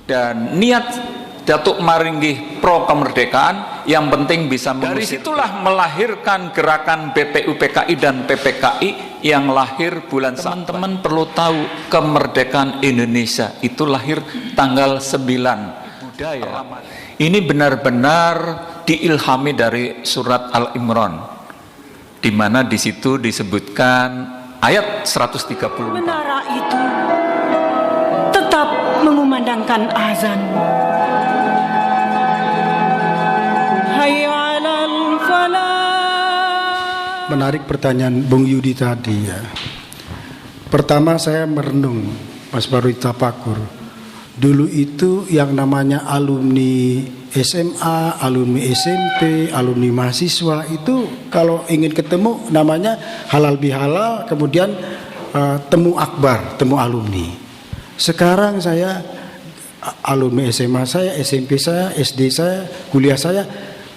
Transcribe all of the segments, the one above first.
dan niat Datuk Maringgih pro kemerdekaan, yang penting bisa mengusir. Dari situlah melahirkan gerakan BPUPKI dan PPKI yang lahir bulan Syawal. Teman-teman perlu tahu, kemerdekaan Indonesia itu lahir tanggal 9 budaya. Ini benar-benar diilhami dari surat Al-Imran, di mana di situ disebutkan ayat 134. Menara itu tetap mengumandangkan azan. Hayya 'alal falah. Menarik pertanyaan Bung Yudi tadi ya. Pertama saya merenung pas baru tafakur. Dulu itu yang namanya alumni SMA, alumni SMP, alumni mahasiswa itu kalau ingin ketemu namanya halal bihalal, kemudian temu akbar, temu alumni. Sekarang saya alumni SMA saya, SMP saya, SD saya, kuliah saya,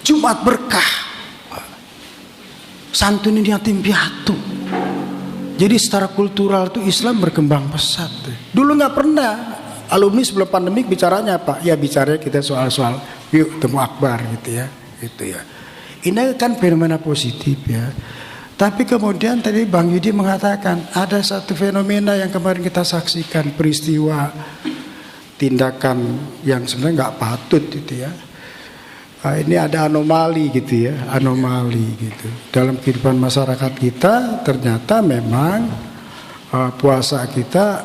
Jumat berkah, santuni yatim piatu. Jadi secara kultural tuh Islam berkembang pesat. Dulu nggak pernah alumni sebelum pandemik bicaranya apa? Ya bicaranya kita soal-soal yuk temu akbar gitu ya, gitu ya. Ini kan fenomena positif ya. Tapi kemudian tadi Bang Yudi mengatakan ada satu fenomena yang kemarin kita saksikan, peristiwa tindakan yang sebenarnya nggak patut gitu ya. Ini ada anomali gitu ya, anomali gitu. Dalam kehidupan masyarakat kita ternyata memang puasa kita,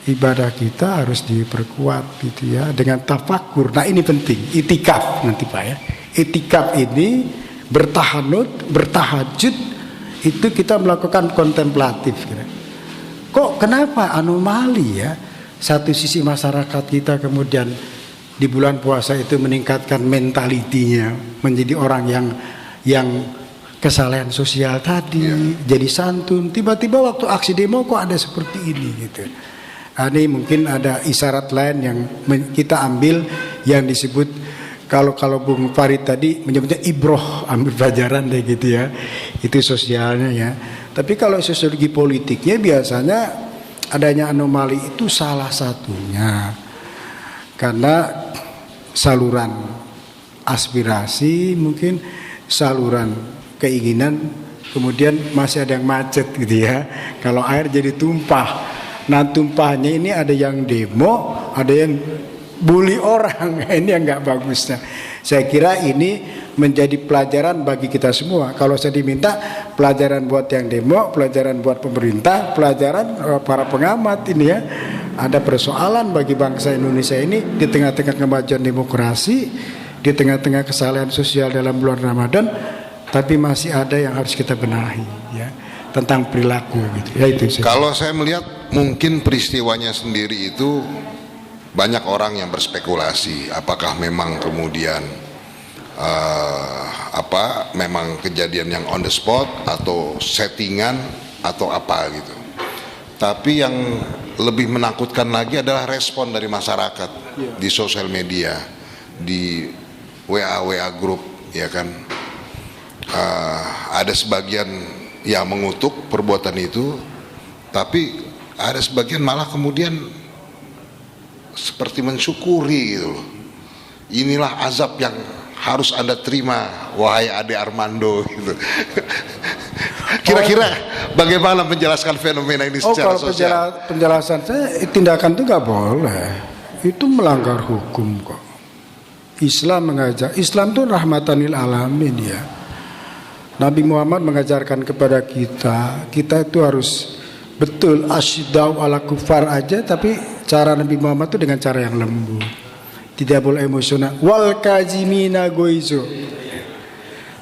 ibadah kita harus diperkuat gitu ya dengan tafakur. Nah ini penting, itikaf nanti Pak ya. Itikaf ini bertahanut, bertahajud, itu kita melakukan kontemplatif gitu. Kok kenapa anomali ya? Satu sisi masyarakat kita kemudian di bulan puasa itu meningkatkan mentalitinya, menjadi orang yang kesalahan sosial tadi, jadi santun. Tiba-tiba waktu aksi demo kok ada seperti ini gitu. Ini mungkin ada isyarat lain yang kita ambil yang disebut kalau Bung Farid tadi menyebutnya ibroh, ambil pelajaran deh gitu ya. Itu sosialnya ya. Tapi kalau sosiologi politiknya biasanya adanya anomali itu salah satunya karena saluran aspirasi, mungkin saluran keinginan, kemudian masih ada yang macet gitu ya. Kalau air jadi tumpah, nah tumpahnya ini ada yang demo, ada yang bully orang. Ini yang nggak bagus. Nah, saya kira ini menjadi pelajaran bagi kita semua. Kalau saya diminta pelajaran buat yang demo, pelajaran buat pemerintah, pelajaran para pengamat ini ya. Ada persoalan bagi bangsa Indonesia ini di tengah-tengah kemajuan demokrasi, di tengah-tengah kesalahan sosial dalam bulan Ramadan, tapi masih ada yang harus kita benahi ya tentang perilaku gitu. Ya itu. Kalau saya melihat mungkin peristiwanya sendiri itu banyak orang yang berspekulasi apakah memang kemudian memang kejadian yang on the spot atau settingan atau apa gitu. Tapi yang lebih menakutkan lagi adalah respon dari masyarakat di sosial media, di WA grup, ya kan. Ada sebagian yang mengutuk perbuatan itu, tapi ada sebagian malah kemudian seperti mensyukuri gitu loh. Inilah azab yang harus Anda terima, wahai Ade Armando gitu. Kira-kira bagaimana menjelaskan fenomena ini secara sosial? Penjelasan saya, tindakan itu nggak boleh, itu melanggar hukum kok. Islam mengajak, Islam itu rahmatan lil alamin ya. Nabi Muhammad mengajarkan kepada kita itu harus betul asyiddau ala kufar aja, tapi cara Nabi Muhammad itu dengan cara yang lembut, tidak boleh emosional. Wal kazimina goizo,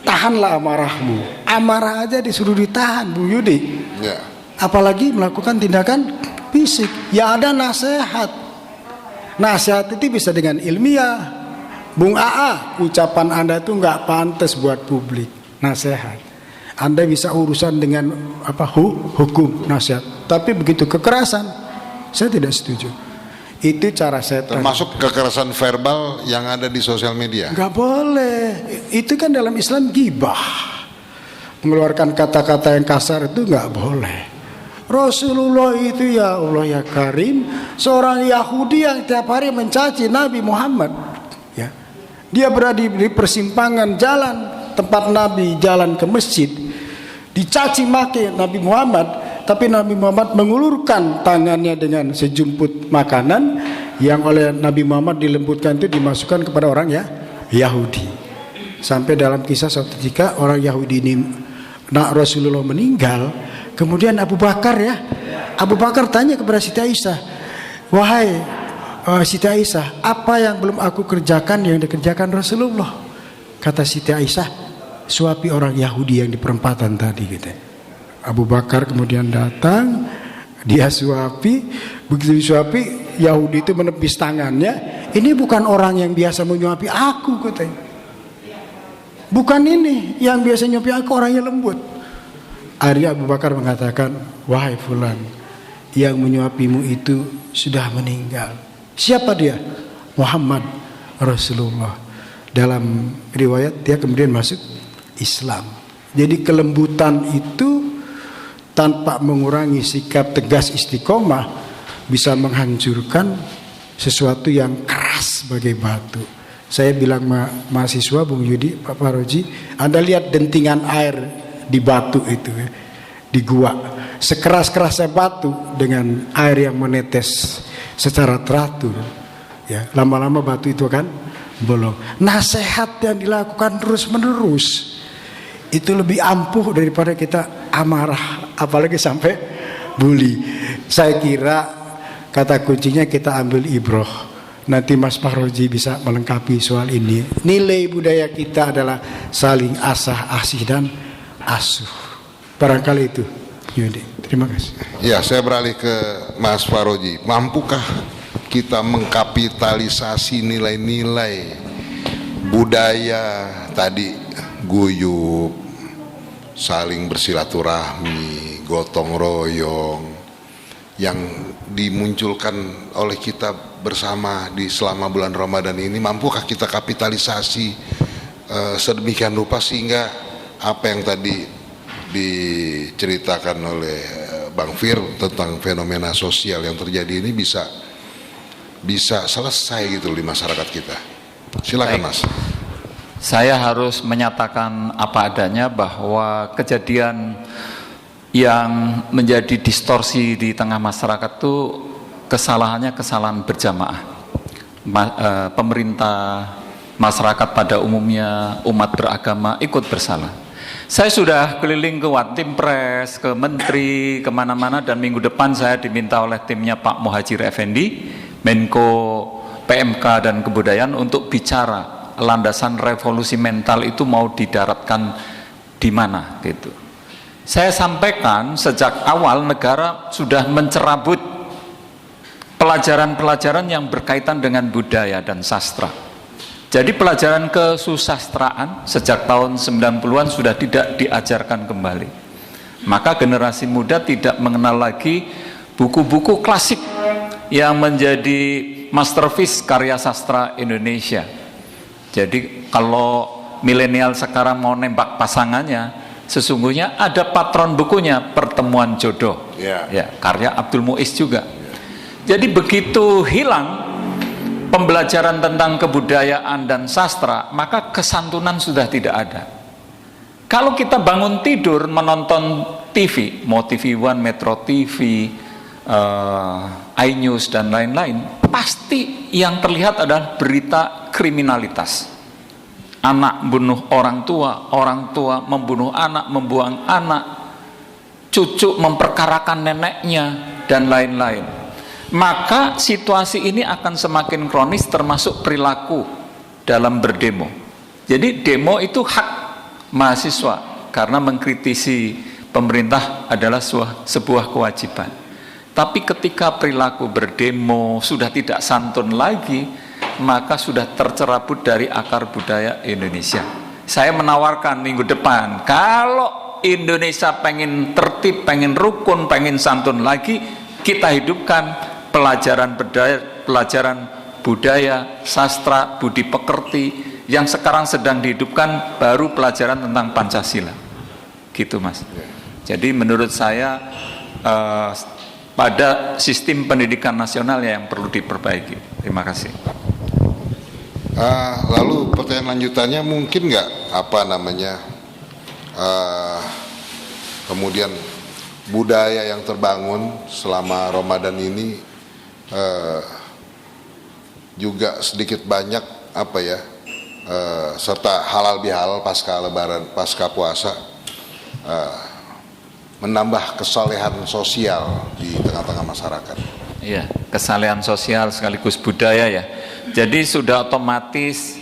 tahanlah amarahmu. Amarah aja disuruh ditahan, Bu Yudi. Ya. Apalagi melakukan tindakan fisik. Ya ada nasihat. Nasihat itu bisa dengan ilmiah. Bung AA, ucapan Anda itu nggak pantas buat publik. Nasihat. Anda bisa urusan dengan hukum nasihat. Tapi begitu kekerasan, saya tidak setuju. Itu cara setan. Termasuk kekerasan verbal yang ada di sosial media. Nggak boleh. Itu kan dalam Islam gibah. Mengeluarkan kata-kata yang kasar itu nggak boleh. Rasulullah itu ya Allah ya Karim, seorang Yahudi yang tiap hari mencaci Nabi Muhammad. Ya. Dia berada di persimpangan jalan tempat Nabi jalan ke masjid, dicaci maki Nabi Muhammad, tapi Nabi Muhammad mengulurkan tangannya dengan sejumput makanan yang oleh Nabi Muhammad dilembutkan itu dimasukkan kepada orang ya Yahudi. Sampai dalam kisah suatu ketika orang Yahudi ini Rasulullah meninggal, kemudian Abu Bakar tanya kepada Siti Aisyah, wahai Siti Aisyah, apa yang belum aku kerjakan yang dikerjakan Rasulullah? Kata Siti Aisyah, suapi orang Yahudi yang di perempatan tadi gitu. Abu Bakar kemudian datang, dia suapi, begitu disuapi Yahudi itu menepis tangannya, ini bukan orang yang biasa menyuapi aku katanya. Bukan ini yang biasa nyuapi aku, orangnya lembut. Akhirnya Abu Bakar mengatakan, wahai fulan, yang menyuapimu itu sudah meninggal. Siapa dia? Muhammad Rasulullah. Dalam riwayat dia kemudian masuk Islam. Jadi kelembutan itu tanpa mengurangi sikap tegas istiqomah bisa menghancurkan sesuatu yang keras sebagai batu. Saya bilang mahasiswa Bung Yudi, Pak Paroji, Anda lihat dentingan air di batu itu ya, di gua, sekeras-kerasnya batu dengan air yang menetes secara teratur ya, lama-lama batu itu kan bolong. Nasihat yang dilakukan terus-menerus itu lebih ampuh daripada kita amarah, apalagi sampai bully. Saya kira kata kuncinya kita ambil ibroh. Nanti Mas Paroji bisa melengkapi soal ini. Nilai budaya kita adalah saling asah, asih dan asuh. Barangkali itu. Yudi, terima kasih. Ya, saya beralih ke Mas Paroji. Mampukah kita mengkapitalisasi nilai-nilai budaya tadi, guyup, saling bersilaturahmi, gotong royong yang dimunculkan oleh kita bersama di selama bulan Ramadan ini, mampukah kita kapitalisasi sedemikian rupa sehingga apa yang tadi diceritakan oleh Bang Fir tentang fenomena sosial yang terjadi ini bisa selesai gitu di masyarakat kita. Silakan. Baik, Mas. Saya harus menyatakan apa adanya bahwa kejadian yang menjadi distorsi di tengah masyarakat itu kesalahannya kesalahan berjamaah. Pemerintah, masyarakat pada umumnya, umat beragama ikut bersalah. Saya sudah keliling ke Watim-Pres, ke Menteri, kemana-mana, dan minggu depan saya diminta oleh timnya Pak Muhajir Effendi, Menko PMK dan Kebudayaan, untuk bicara landasan revolusi mental itu mau didaratkan di mana gitu. Saya sampaikan sejak awal negara sudah mencerabut pelajaran-pelajaran yang berkaitan dengan budaya dan sastra. Jadi pelajaran kesusastraan sejak tahun 90-an sudah tidak diajarkan kembali. Maka generasi muda tidak mengenal lagi buku-buku klasik yang menjadi masterpiece karya sastra Indonesia. Jadi kalau milenial sekarang mau nembak pasangannya, sesungguhnya ada patron bukunya, Pertemuan Jodoh, ya, karya Abdul Muiz juga. Jadi begitu hilang pembelajaran tentang kebudayaan dan sastra, maka kesantunan sudah tidak ada. Kalau kita bangun tidur menonton TV, mau TV One, Metro TV, iNews dan lain-lain, pasti yang terlihat adalah berita kriminalitas. Anak bunuh orang tua membunuh anak, membuang anak, cucu memperkarakan neneknya, dan lain-lain. Maka situasi ini akan semakin kronis, termasuk perilaku dalam berdemo. Jadi demo itu hak mahasiswa, karena mengkritisi pemerintah adalah sebuah kewajiban. Tapi ketika perilaku berdemo sudah tidak santun lagi, maka sudah tercerabut dari akar budaya Indonesia. Saya menawarkan minggu depan, kalau Indonesia pengen tertib, pengen rukun, pengen santun lagi, kita hidupkan pelajaran budaya, sastra, budi pekerti yang sekarang sedang dihidupkan, baru pelajaran tentang Pancasila. Gitu, Mas. Jadi menurut saya pada sistem pendidikan nasional yang perlu diperbaiki. Terima kasih. Lalu pertanyaan lanjutannya mungkin nggak kemudian budaya yang terbangun selama Ramadan ini juga sedikit banyak serta halal bihalal pasca Lebaran, pasca puasa, menambah kesalehan sosial di tengah-tengah masyarakat. Iya, kesalehan sosial sekaligus budaya ya. Jadi sudah otomatis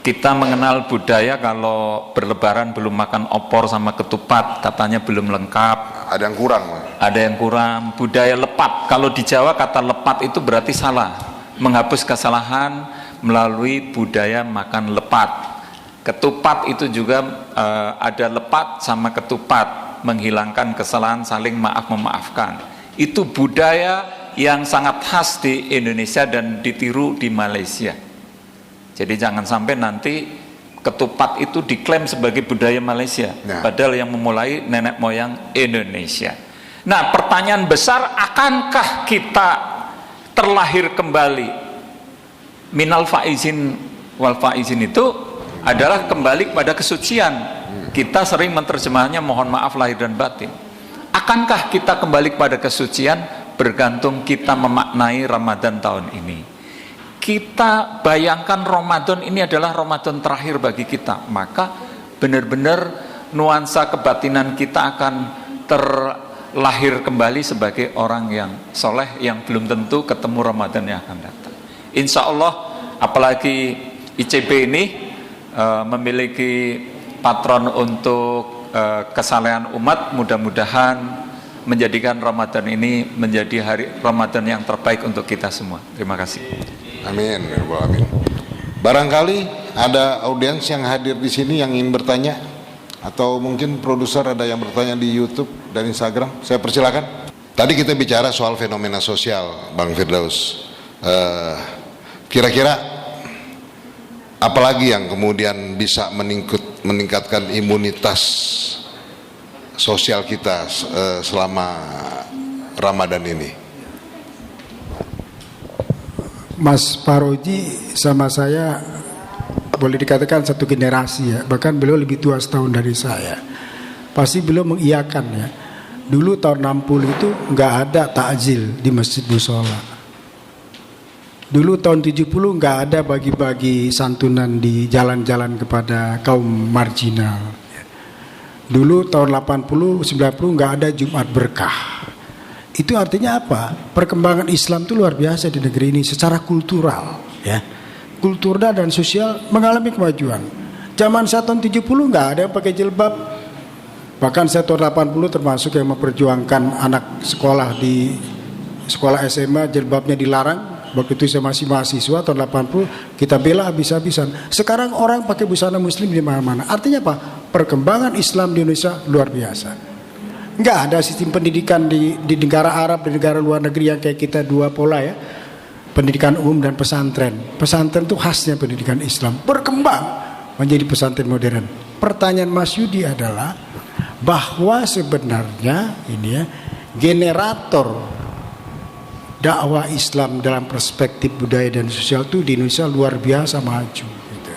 kita mengenal budaya kalau berlebaran belum makan opor sama ketupat, katanya belum lengkap. Ada yang kurang. Ada yang kurang. Budaya lepat. Kalau di Jawa kata lepat itu berarti salah. Menghapus kesalahan melalui budaya makan lepat. Ketupat itu juga ada lepat sama ketupat, menghilangkan kesalahan, saling maaf memaafkan. Itu budaya yang sangat khas di Indonesia dan ditiru di Malaysia. Jadi jangan sampai nanti ketupat itu diklaim sebagai budaya Malaysia, padahal yang memulai nenek moyang Indonesia. Nah, pertanyaan besar, akankah kita terlahir kembali? Minal faizin wal faizin itu adalah kembali kepada kesucian. Kita sering menerjemahnya mohon maaf lahir dan batin. Akankah kita kembali kepada kesucian? Bergantung kita memaknai Ramadan tahun ini. Kita bayangkan Ramadan ini adalah Ramadan terakhir bagi kita, maka benar-benar nuansa kebatinan kita akan terlahir kembali sebagai orang yang soleh, yang belum tentu ketemu Ramadan yang akan datang. Insya Allah, apalagi ICB ini memiliki patron untuk kesalehan umat, mudah-mudahan menjadikan Ramadan ini menjadi hari Ramadan yang terbaik untuk kita semua. Terima kasih. Amin. Amin. Barangkali ada audiens yang hadir di sini yang ingin bertanya, atau mungkin produser ada yang bertanya di YouTube dan Instagram. Saya persilakan. Tadi kita bicara soal fenomena sosial, Bang Firdaus. Kira-kira apalagi yang kemudian bisa meningkatkan imunitas sosial kita selama Ramadan ini? Mas Paroji sama saya boleh dikatakan satu generasi ya, bahkan beliau lebih tua setahun dari saya. Pasti beliau mengiyakan ya. Dulu tahun 60 itu nggak ada takjil di masjid musola. Dulu tahun 70 nggak ada bagi-bagi santunan di jalan-jalan kepada kaum marginal. Dulu tahun 80, 90 nggak ada Jumat berkah. Itu artinya apa? Perkembangan Islam itu luar biasa di negeri ini secara kultural, ya. Kultural dan sosial mengalami kemajuan. Zaman saya tahun 70 nggak ada yang pakai jilbab. Bahkan saya tahun 80 termasuk yang memperjuangkan anak sekolah di sekolah SMA jilbabnya dilarang. Waktu itu saya masih mahasiswa tahun 80, kita bela habis-habisan. Sekarang orang pakai busana muslim di mana-mana. Artinya apa? Perkembangan Islam di Indonesia luar biasa. Enggak ada sistem pendidikan di negara Arab, di negara luar negeri yang kayak kita dua pola ya. Pendidikan umum dan pesantren. Pesantren itu khasnya pendidikan Islam. Berkembang menjadi pesantren modern. Pertanyaan Mas Yudi adalah bahwa sebenarnya ini ya generator dakwah Islam dalam perspektif budaya dan sosial itu di Indonesia luar biasa maju gitu.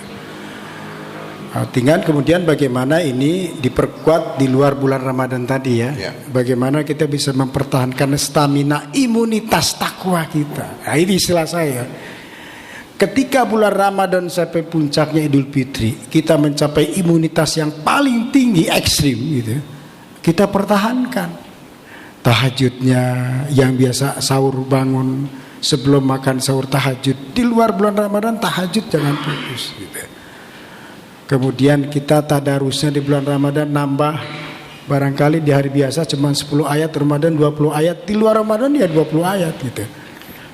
Tinggal kemudian bagaimana ini diperkuat di luar bulan Ramadan tadi ya. Bagaimana kita bisa mempertahankan stamina imunitas takwa kita. Nah, ini istilah saya. Ketika bulan Ramadan sampai puncaknya Idul Fitri, kita mencapai imunitas yang paling tinggi ekstrim gitu. Kita pertahankan. Tahajudnya yang biasa sahur bangun sebelum makan sahur tahajud, di luar bulan Ramadan tahajud jangan putus gitu. Kemudian kita tadarusnya di bulan Ramadan nambah, barangkali di hari biasa cuma 10 ayat, Ramadan 20 ayat, di luar Ramadan ya 20 ayat gitu.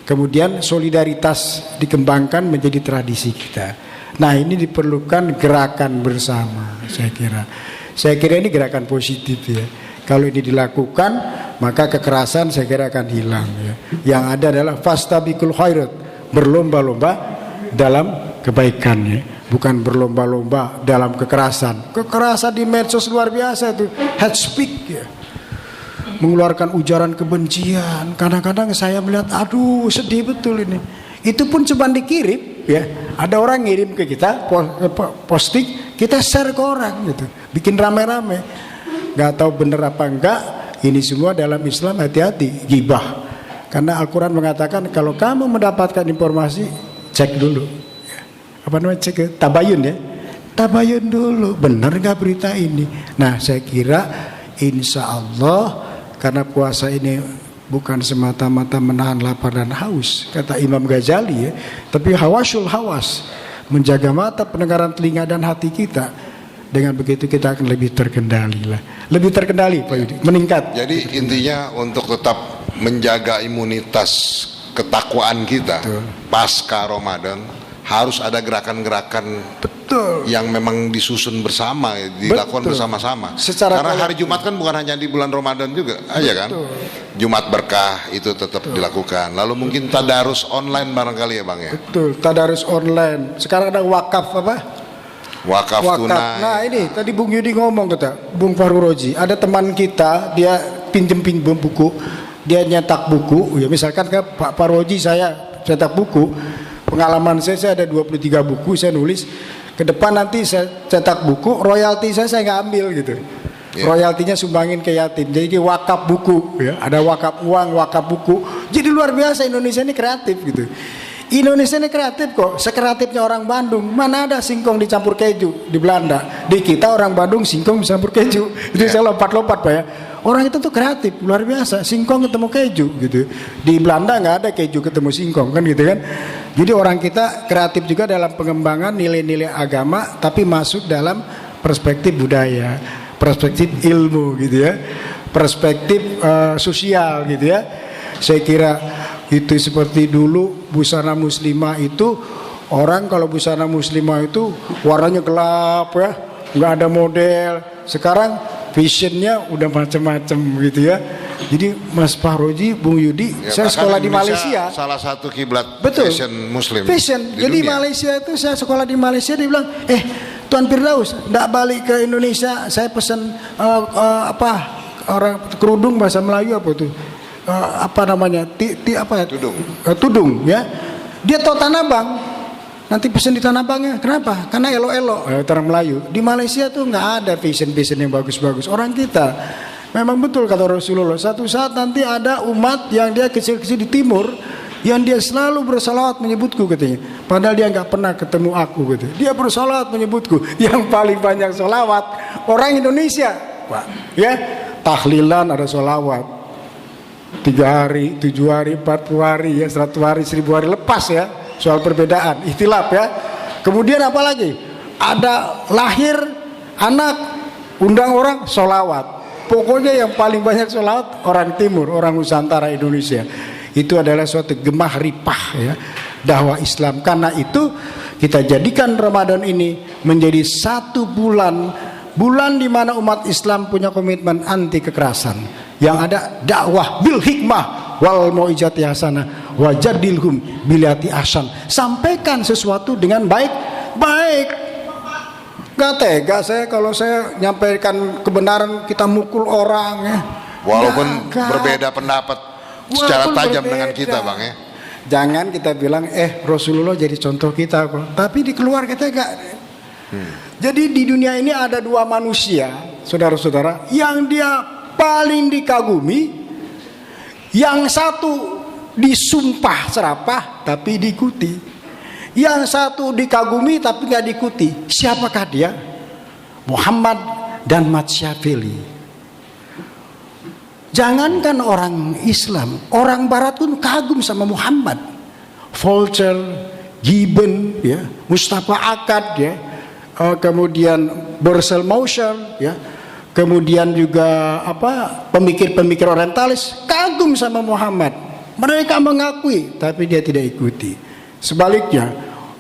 Kemudian solidaritas dikembangkan menjadi tradisi kita. Nah, ini diperlukan gerakan bersama, saya kira. Saya kira ini gerakan positif ya. Kalau ini dilakukan, maka kekerasan saya kira akan hilang ya. Yang ada adalah fastabiqul khairat, berlomba-lomba dalam kebaikan ya. Bukan berlomba-lomba dalam kekerasan. Kekerasan di medsos luar biasa itu, hate speech ya. mengeluarkan ujaran kebencian. Kadang-kadang saya melihat, aduh sedih betul ini. Itu pun cuma dikirim, ya. Ada orang ngirim ke kita, posting, kita share ke orang gitu, bikin rame-rame. Gak tahu bener apa enggak. Ini semua dalam Islam hati-hati, ghibah. Karena Al-Quran mengatakan kalau kamu mendapatkan informasi, cek dulu. Apa namanya cek? Tabayun ya. Tabayun dulu, benar nggak berita ini? Nah, saya kira insya Allah karena puasa ini bukan semata-mata menahan lapar dan haus, kata Imam Ghazali ya, tapi hawasul hawas, menjaga mata, pendengaran, telinga dan hati kita. Dengan begitu kita akan lebih terkendali lah, lebih terkendali Pak Yudi, meningkat. Jadi intinya untuk tetap menjaga imunitas ketakwaan kita, betul, pasca Ramadan harus ada gerakan-gerakan, betul, yang memang disusun bersama, dilakukan bersama-sama. Karena hari Jumat kan bukan hanya di bulan Ramadan juga aja kan. Jumat berkah itu tetap dilakukan. Lalu mungkin tadarus online barangkali ya Bang ya. Betul, tadarus online. Sekarang ada wakaf apa? Wakaf tunai. Nah ini tadi Bung Yudi ngomong kata Bung Fahru Roji, ada teman kita dia pinjem buku, dia nyetak buku, ya misalkan ke Pak Roji saya cetak buku, pengalaman saya ada 23 buku saya nulis, ke depan nanti saya cetak buku, royalti saya nggak ambil gitu, royaltinya sumbangin ke yatim, jadi wakaf buku, ya ada wakaf uang, wakaf buku, jadi luar biasa Indonesia ini kreatif gitu. Indonesia ini kreatif kok, sekreatifnya orang Bandung. Mana ada singkong dicampur keju di Belanda. Di kita orang Bandung singkong dicampur keju. Itu saya lompat-lompat Pak ya. Orang itu tuh kreatif, luar biasa. Singkong ketemu keju gitu. Di Belanda nggak ada keju ketemu singkong kan gitu kan. Jadi orang kita kreatif juga dalam pengembangan nilai-nilai agama, tapi masuk dalam perspektif budaya, perspektif ilmu gitu ya, perspektif sosial gitu ya. Saya kira itu seperti dulu busana muslimah itu, orang kalau busana muslimah itu warnanya gelap ya, nggak ada model. Sekarang fashionnya udah macam-macam gitu ya. Jadi Mas Fahroji, Bung Yudi, ya, saya sekolah di Malaysia. Salah satu kiblat fashion Muslim. Fashion. Jadi dunia. Malaysia itu saya sekolah di Malaysia, dia bilang, Tuan Firdaus, nggak balik ke Indonesia, saya pesan orang kerudung bahasa Melayu apa tuh? Apa namanya tudung ya, dia tahu Tanah Abang, nanti pesen di Tanah Abangnya. Kenapa? Karena elo-elo orang Melayu. Di Malaysia tuh nggak ada fashion yang bagus-bagus. Orang kita memang betul kata Rasulullah, satu saat nanti ada umat yang dia kecil-kecil di timur yang dia selalu bersalawat menyebutku katanya, padahal dia nggak pernah ketemu aku gitu. Dia bersalawat menyebutku. Yang paling banyak salawat orang Indonesia Pak ya, tahlilan ada salawat 3 hari, 7 hari, 40 hari ya, 100 hari, 1000 hari, lepas ya soal perbedaan, ikhtilaf ya. Kemudian apa lagi? Ada lahir anak, undang orang, sholawat. Pokoknya yang paling banyak sholawat orang timur, orang Nusantara Indonesia. Itu adalah suatu gemah ripah ya dakwah Islam. Karena itu kita jadikan Ramadan ini menjadi satu bulan di mana umat Islam punya komitmen anti kekerasan. Yang ada dakwah bil hikmah wal mau'izati hasanah wajadilhum bilati ahsan. Sampaikan sesuatu dengan baik. Gak tega saya kalau saya nyampaikan kebenaran kita mukul orang ya. Walaupun berbeda pendapat secara tajam dengan kita Bang ya. Jangan kita bilang Rasulullah jadi contoh kita kok. Tapi di keluarga kita gak. Jadi di dunia ini ada 2 manusia, saudara-saudara, yang dia paling dikagumi. Yang satu disumpah serapah tapi diikuti. Yang satu dikagumi tapi gak diikuti. Siapakah dia? Muhammad dan Machiavelli. Jangankan orang Islam, orang Barat pun kagum sama Muhammad. Voltaire, Gibbon, ya, Mustafa Akkad, ya, kemudian Marcel Mauchel, ya, kemudian juga pemikir-pemikir orientalis kagum sama Muhammad. Mereka mengakui, tapi dia tidak ikuti. Sebaliknya,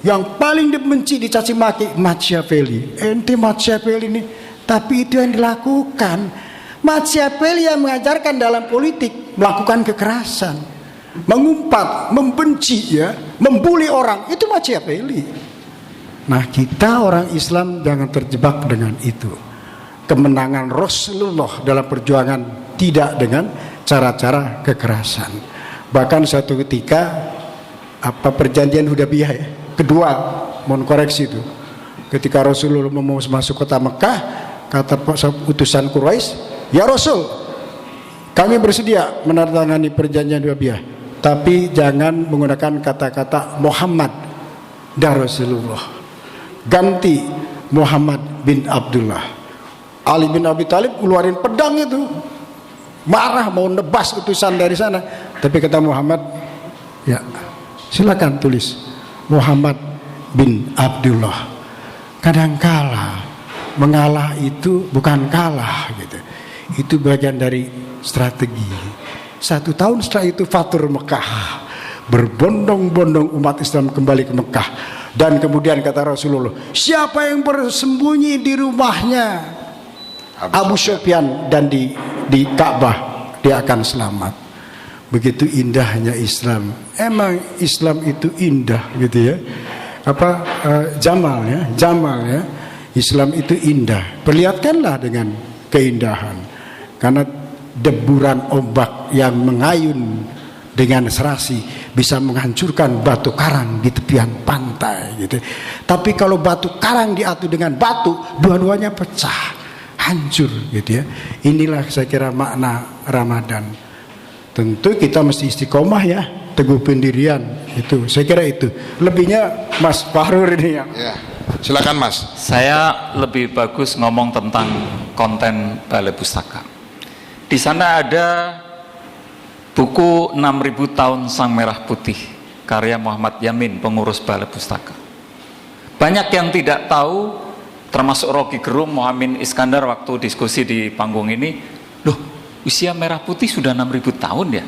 yang paling dibenci, dicaci maki Machiavelli. Ente Machiavelli ini, tapi itu yang dilakukan. Machiavelli yang mengajarkan dalam politik melakukan kekerasan, mengumpat, membenci, ya, membuli orang. Itu Machiavelli. Nah, kita orang Islam jangan terjebak dengan itu. Kemenangan Rasulullah dalam perjuangan tidak dengan cara-cara kekerasan. Bahkan suatu ketika perjanjian Hudaybiyah ya, kedua, mohon koreksi itu, ketika Rasulullah mau masuk kota Mekah, kata utusan Quraisy, ya Rasul, kami bersedia menandatangani perjanjian Hudaybiyah, tapi jangan menggunakan kata-kata Muhammad dan Rasulullah, ganti Muhammad bin Abdullah. Ali bin Abi Thalib keluarin pedang itu, marah mau nebas utusan dari sana, tapi kata Muhammad, ya silakan tulis Muhammad bin Abdullah. Kadangkala mengalah itu bukan kalah gitu, itu bagian dari strategi. 1 tahun setelah itu Fatur Mekah, berbondong-bondong umat Islam kembali ke Mekah, dan kemudian kata Rasulullah, siapa yang bersembunyi di rumahnya Abu Sufyan dan di Ka'bah, dia akan selamat. Begitu indahnya Islam. Emang Islam itu indah gitu ya. Jamal ya. Islam itu indah. Perlihatkanlah dengan keindahan. Karena deburan ombak yang mengayun dengan serasi bisa menghancurkan batu karang di tepian pantai gitu. Tapi kalau batu karang diadu dengan batu, dua-duanya pecah, hancur gitu ya. Inilah saya kira makna Ramadan. Tentu kita mesti istiqomah ya, teguh pendirian, itu saya kira itu. Lebihnya Mas Fahrur ini ya. Silakan Mas. Saya lebih bagus ngomong tentang konten Balai Pustaka. Di sana ada buku 6000 tahun Sang Merah Putih karya Muhammad Yamin, pengurus Balai Pustaka. Banyak yang tidak tahu, termasuk Rocky Gerung, Muhammad Iskandar waktu diskusi di panggung ini, loh usia merah putih sudah 6000 tahun ya.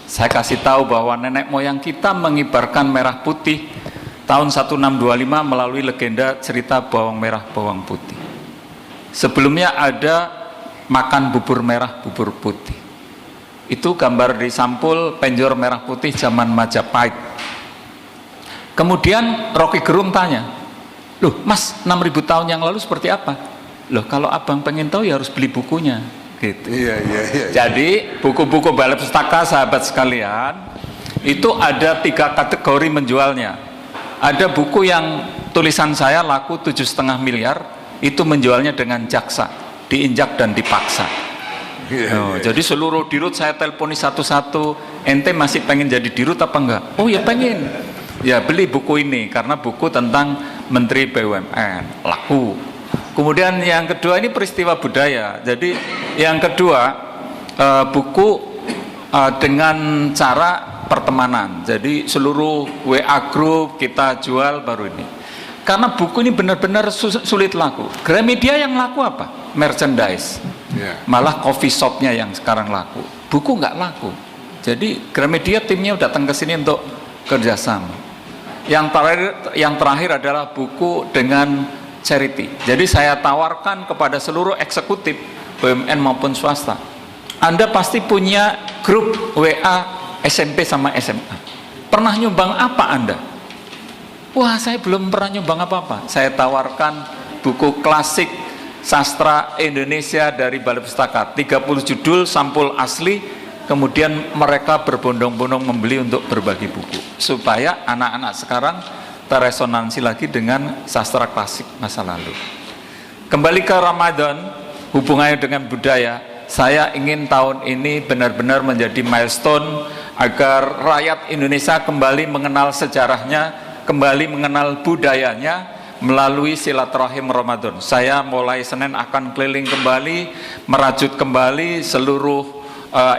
Saya kasih tahu bahwa nenek moyang kita mengibarkan merah putih tahun 1625 melalui legenda cerita bawang merah bawang putih. Sebelumnya ada makan bubur merah bubur putih. Itu gambar di sampul penjor merah putih zaman Majapahit. Kemudian Rocky Gerung tanya, loh Mas, 6000 tahun yang lalu seperti apa? Loh kalau abang pengen tahu ya harus beli bukunya gitu. Iya. Jadi buku-buku Balai Pustaka sahabat sekalian, itu ada 3 kategori menjualnya. Ada buku yang tulisan saya laku 7,5 miliar, itu menjualnya dengan jaksa, diinjak dan dipaksa. Jadi seluruh dirut saya telponi satu-satu, ente masih pengen jadi dirut apa enggak? Oh ya pengen. Ya beli buku ini karena buku tentang Menteri BUMN, laku. Kemudian yang kedua ini peristiwa budaya. Jadi yang kedua buku dengan cara pertemanan. Jadi seluruh WA group kita jual baru ini. Karena buku ini benar-benar sulit laku. Gramedia yang laku apa? Merchandise. Malah coffee shopnya yang sekarang laku. Buku nggak laku. Jadi Gramedia timnya datang ke sini untuk kerjasama. Yang terakhir adalah buku dengan charity. Jadi saya tawarkan kepada seluruh eksekutif BUMN maupun swasta. Anda pasti punya grup WA SMP sama SMA. Pernah nyumbang apa Anda? Wah, saya belum pernah nyumbang apa-apa. Saya tawarkan buku klasik sastra Indonesia dari Balai Pustaka, 30 judul sampul asli. Kemudian mereka berbondong-bondong membeli untuk berbagi buku supaya anak-anak sekarang teresonansi lagi dengan sastra klasik masa lalu. Kembali ke Ramadan, hubungannya dengan budaya, saya ingin tahun ini benar-benar menjadi milestone agar rakyat Indonesia kembali mengenal sejarahnya, kembali mengenal budayanya melalui silaturahim Ramadan. Saya mulai Senin akan keliling kembali, merajut kembali seluruh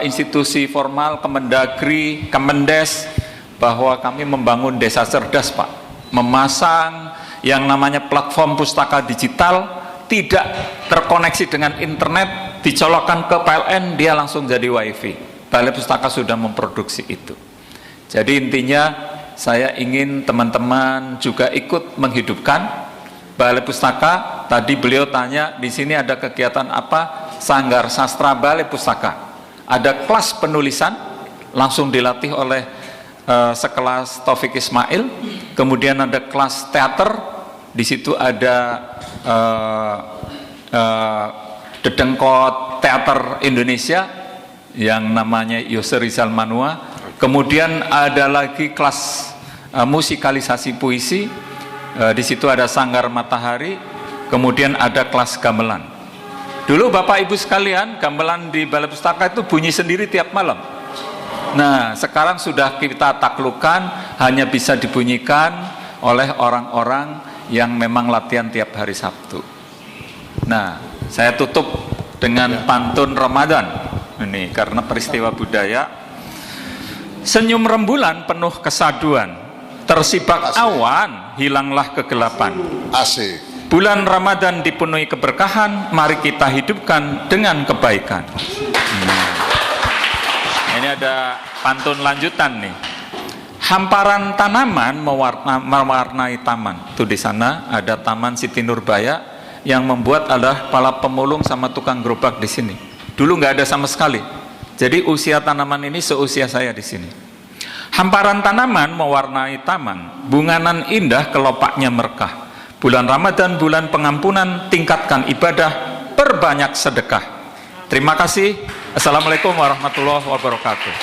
institusi formal, Kemendagri, Kemendes, bahwa kami membangun desa cerdas Pak, memasang yang namanya platform pustaka digital, tidak terkoneksi dengan internet, dicolokkan ke PLN, dia langsung jadi wifi. Balai Pustaka sudah memproduksi itu. Jadi intinya saya ingin teman-teman juga ikut menghidupkan Balai Pustaka. Tadi beliau tanya, di sini ada kegiatan apa? Sanggar Sastra Balai Pustaka. Ada kelas penulisan, langsung dilatih oleh sekelas Taufik Ismail. Kemudian ada kelas teater, di situ ada dedengkot, teater Indonesia yang namanya Yose Rizal Manua. Kemudian ada lagi kelas musikalisasi puisi. Di situ ada Sanggar Matahari. Kemudian ada kelas gamelan. Dulu Bapak Ibu sekalian, gamelan di Balai Pustaka itu bunyi sendiri tiap malam. Nah, sekarang sudah kita taklukkan, hanya bisa dibunyikan oleh orang-orang yang memang latihan tiap hari Sabtu. Nah, saya tutup dengan pantun Ramadan ini karena peristiwa budaya. Senyum rembulan penuh kesaduan, tersibak awan hilanglah kegelapan. Asik. Bulan Ramadan dipenuhi keberkahan, mari kita hidupkan dengan kebaikan. Ini ada pantun lanjutan nih. Hamparan tanaman mewarnai taman. Tuh di sana ada Taman Siti Nurbaya yang membuat adalah para pemulung sama tukang gerobak di sini. Dulu nggak ada sama sekali. Jadi usia tanaman ini seusia saya di sini. Hamparan tanaman mewarnai taman, bunganan indah kelopaknya merkah. Bulan Ramadan, bulan pengampunan, tingkatkan ibadah, perbanyak sedekah. Terima kasih. Assalamualaikum warahmatullahi wabarakatuh.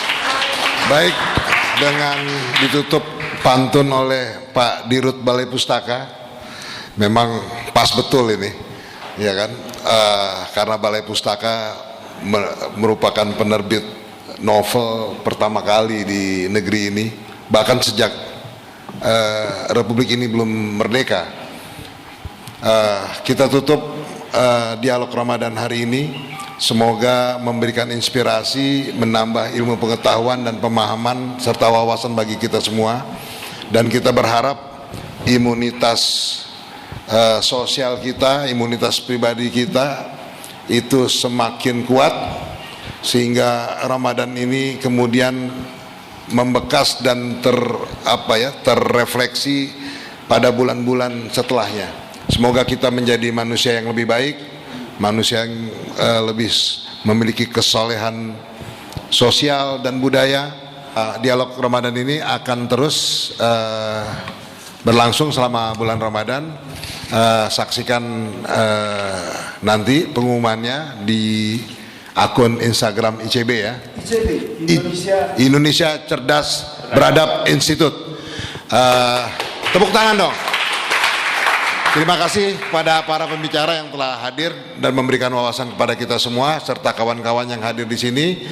Baik, dengan ditutup pantun oleh Pak Dirut Balai Pustaka, memang pas betul ini, ya kan? Karena Balai Pustaka merupakan penerbit novel pertama kali di negeri ini, bahkan sejak Republik ini belum merdeka. Kita tutup dialog Ramadan hari ini, semoga memberikan inspirasi, menambah ilmu pengetahuan dan pemahaman serta wawasan bagi kita semua, dan kita berharap imunitas sosial kita, imunitas pribadi kita itu semakin kuat sehingga Ramadan ini kemudian membekas dan terrefleksi pada bulan-bulan setelahnya. Semoga kita menjadi manusia yang lebih baik, manusia yang lebih memiliki kesolehan sosial dan budaya. Dialog Ramadan ini akan terus berlangsung selama bulan Ramadan. Saksikan nanti pengumumannya di akun Instagram ICB ya. Indonesia Cerdas Beradab Institute. Tepuk tangan dong. Terima kasih kepada para pembicara yang telah hadir dan memberikan wawasan kepada kita semua serta kawan-kawan yang hadir di sini.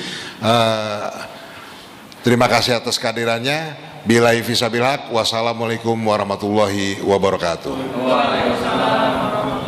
Terima kasih atas kehadirannya. Billahi fisabilillah. Wassalamualaikum warahmatullahi wabarakatuh. Waalaikumsalam.